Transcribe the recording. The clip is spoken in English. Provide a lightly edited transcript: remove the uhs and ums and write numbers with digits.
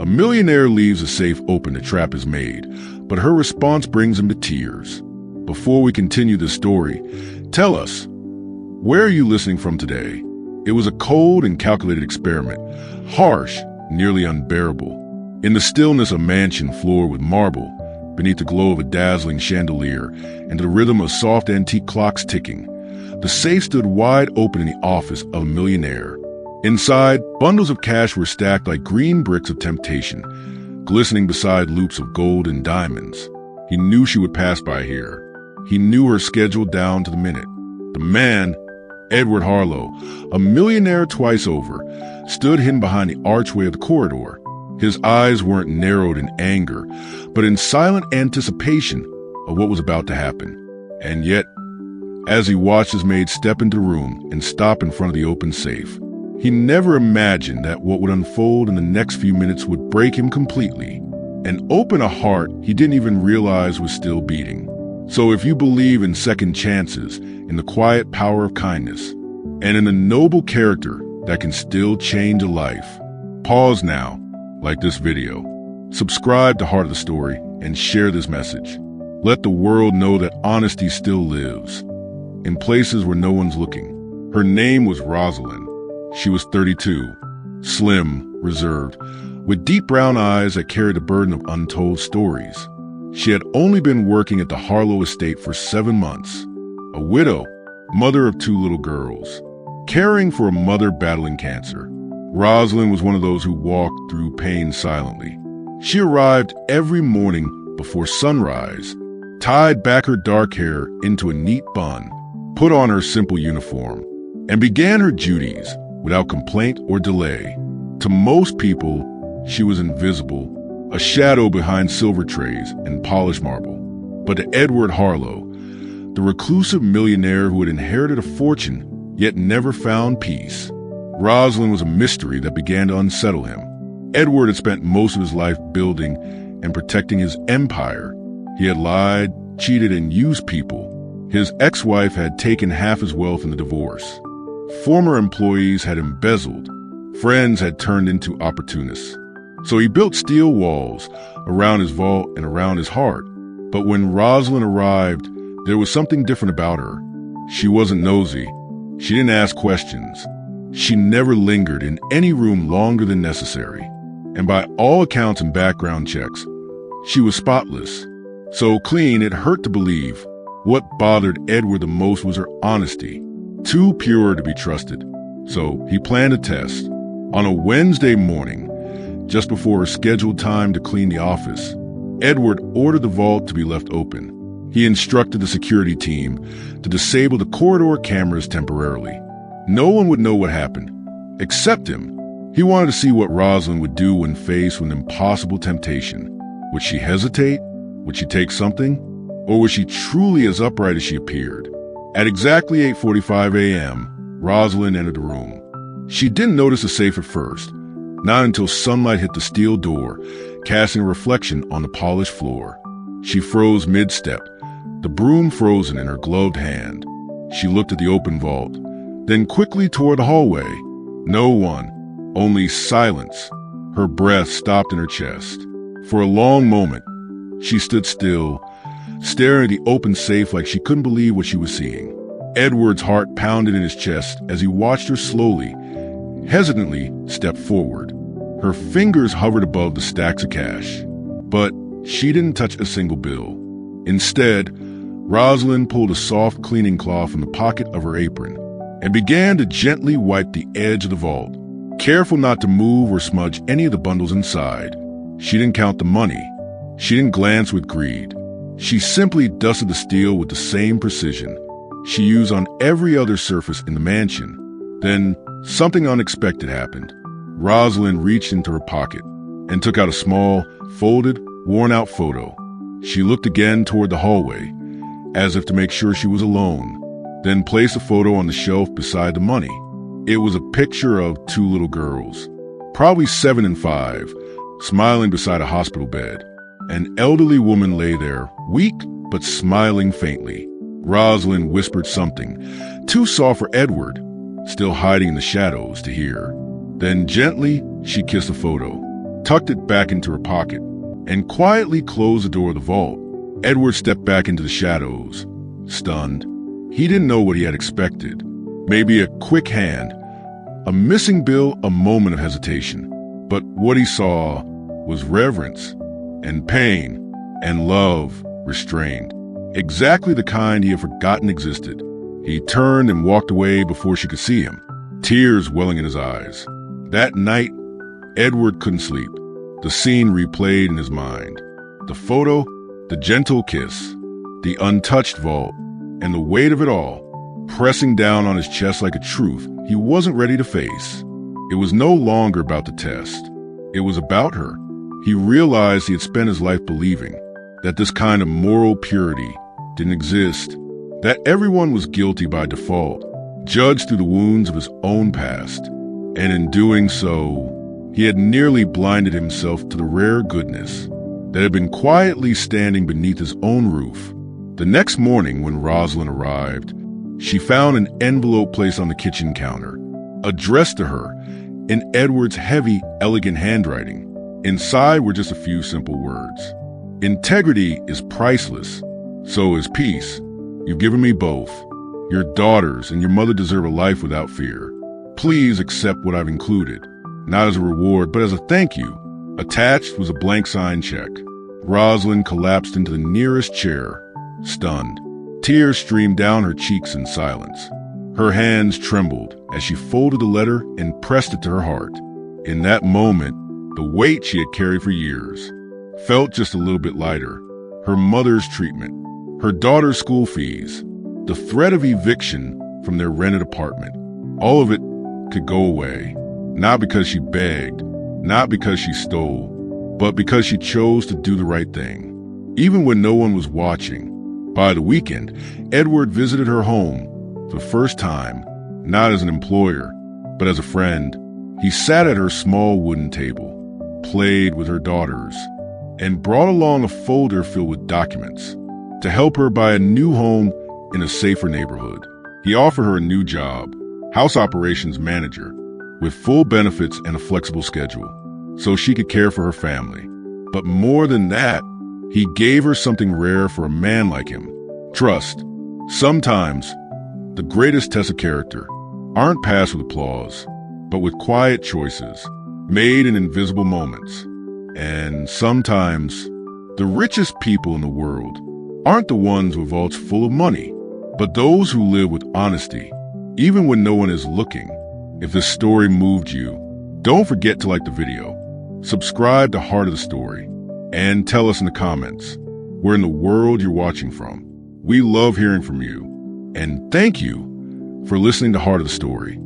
A millionaire leaves a safe open to trap his maid, but her response brings him to tears. Before we continue this story, tell us, where are you listening from today? It was a cold and calculated experiment, harsh, nearly unbearable. In the stillness of a mansion floored with marble, beneath the glow of a dazzling chandelier, and to the rhythm of soft antique clocks ticking, the safe stood wide open in the office of a millionaire. Inside, bundles of cash were stacked like green bricks of temptation, glistening beside loops of gold and diamonds. He knew she would pass by here. He knew her schedule down to the minute. The man, Edward Harlow, a millionaire twice over, stood hidden behind the archway of the corridor. His eyes weren't narrowed in anger, but in silent anticipation of what was about to happen. And yet, as he watched his maid step into the room and stop in front of the open safe, he never imagined that what would unfold in the next few minutes would break him completely and open a heart he didn't even realize was still beating. So if you believe in second chances, in the quiet power of kindness, and in a noble character that can still change a life, pause now, like this video. Subscribe to Heart of the Story and share this message. Let the world know that honesty still lives, in places where no one's looking. Her name was Rosalind. She was 32, slim, reserved, with deep brown eyes that carried a burden of untold stories. She had only been working at the Harlow estate for 7 months, a widow, mother of 2 little girls, caring for a mother battling cancer. Rosalind was one of those who walked through pain silently. She arrived every morning before sunrise, tied back her dark hair into a neat bun, put on her simple uniform, and began her duties without complaint or delay. To most people, she was invisible, a shadow behind silver trays and polished marble. But to Edward Harlow, the reclusive millionaire who had inherited a fortune yet never found peace, Rosalind was a mystery that began to unsettle him. Edward had spent most of his life building and protecting his empire. He had lied, cheated, and used people. His ex-wife had taken half his wealth in the divorce. Former employees had embezzled. Friends had turned into opportunists. So he built steel walls around his vault and around his heart. But when Rosalind arrived, there was something different about her. She wasn't nosy. She didn't ask questions. She never lingered in any room longer than necessary. And by all accounts and background checks, she was spotless. So clean it hurt to believe. What bothered Edward the most was her honesty. Too pure to be trusted. So he planned a test. On a Wednesday morning, just before her scheduled time to clean the office, Edward ordered the vault to be left open. He instructed the security team to disable the corridor cameras temporarily. No one would know what happened, except him. He wanted to see what Rosalind would do when faced with an impossible temptation. Would she hesitate? Would she take something? Or was she truly as upright as she appeared? At exactly 8:45 a.m., Rosalind entered the room. She didn't notice the safe at first, not until sunlight hit the steel door, casting a reflection on the polished floor. She froze mid-step, the broom frozen in her gloved hand. She looked at the open vault, then quickly toward the hallway. No one, only silence. Her breath stopped in her chest. For a long moment, she stood still, staring at the open safe like she couldn't believe what she was seeing. Edward's heart pounded in his chest as he watched her slowly, hesitantly step forward. Her fingers hovered above the stacks of cash, but she didn't touch a single bill. Instead, Rosalind pulled a soft cleaning cloth from the pocket of her apron and began to gently wipe the edge of the vault, careful not to move or smudge any of the bundles inside. She didn't count the money. She didn't glance with greed. She simply dusted the steel with the same precision she used on every other surface in the mansion. Then something unexpected happened. Rosalind reached into her pocket and took out a small, folded, worn-out photo. She looked again toward the hallway, as if to make sure she was alone, then placed the photo on the shelf beside the money. It was a picture of 2 little girls, probably 7 and 5, smiling beside a hospital bed. An elderly woman lay there, weak but smiling faintly. Rosalind whispered something, too soft for Edward, still hiding in the shadows, to hear. Then gently, she kissed the photo, tucked it back into her pocket, and quietly closed the door of the vault. Edward stepped back into the shadows, stunned. He didn't know what he had expected. Maybe a quick hand, a missing bill, a moment of hesitation. But what he saw was reverence and pain and love restrained. Exactly the kind he had forgotten existed. He turned and walked away before she could see him, tears welling in his eyes. That night, Edward couldn't sleep. The scene replayed in his mind. The photo, the gentle kiss, the untouched vault, and the weight of it all, pressing down on his chest like a truth he wasn't ready to face. It was no longer about the test. It was about her. He realized he had spent his life believing that this kind of moral purity didn't exist, that everyone was guilty by default, judged through the wounds of his own past. And in doing so, he had nearly blinded himself to the rare goodness that had been quietly standing beneath his own roof. The next morning, when Rosalind arrived, she found an envelope placed on the kitchen counter, addressed to her in Edward's heavy, elegant handwriting. Inside were just a few simple words. Integrity is priceless. So is peace. You've given me both. Your daughters and your mother deserve a life without fear. Please accept what I've included, not as a reward, but as a thank you. Attached was a blank signed check. Rosalind collapsed into the nearest chair, stunned. Tears streamed down her cheeks in silence. Her hands trembled as she folded the letter and pressed it to her heart. In that moment, the weight she had carried for years felt just a little bit lighter. Her mother's treatment, her daughter's school fees, the threat of eviction from their rented apartment, all of it could go away. Not because she begged, not because she stole, but because she chose to do the right thing, even when no one was watching. By the weekend, Edward visited her home for the first time, not as an employer, but as a friend. He sat at her small wooden table, played with her daughters, and brought along a folder filled with documents to help her buy a new home in a safer neighborhood. He offered her a new job, house operations manager, with full benefits and a flexible schedule, so she could care for her family. But more than that, he gave her something rare for a man like him: trust. Sometimes, the greatest tests of character aren't passed with applause, but with quiet choices, made in invisible moments. And sometimes, the richest people in the world aren't the ones with vaults full of money, but those who live with honesty, even when no one is looking. If this story moved you, don't forget to like the video, subscribe to Heart of the Story, and tell us in the comments where in the world you're watching from. We love hearing from you, and thank you for listening to Heart of the Story.